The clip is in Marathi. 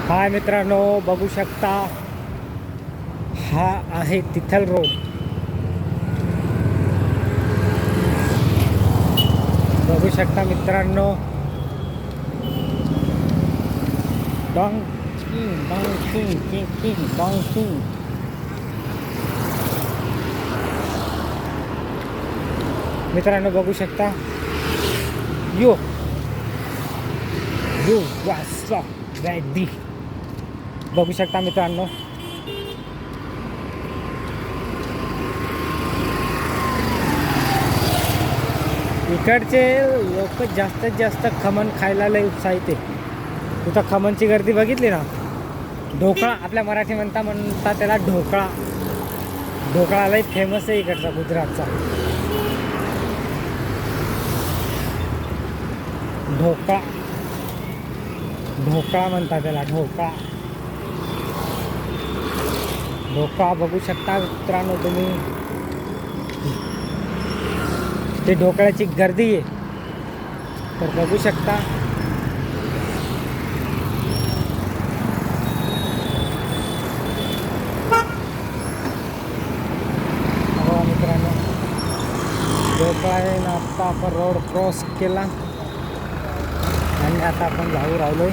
हाय मित्रांनो, बघू शकता हा आहे तिथल रोड. बघू शकता मित्रांनो, dong king dong king king king dong king. मित्रांनो बघू शकता यो यो वासा वैदी. बघू शकता मित्रांनो, इकडचे लोक जास्तीत जास्त खमण खायला लय उत्साहित आहे. तुझा खमणची गर्दी बघितली ना. ढोकळा आपल्या मराठी म्हणतात त्याला ढोकळा. ढोकळा लय फेमस आहे इकडचा, गुजरातचा ढोकळा. ढोकळा म्हणतात त्याला, ढोकळा. ढोकळा बघू शकता मित्रांनो तुम्ही, ते ढोकळ्याची गर्दी आहे. तर बघू शकता मित्रांनो, ढोकळा आहे ना. आता आपण रोड क्रॉस केला आणि आता आपण जाऊ राहिलोय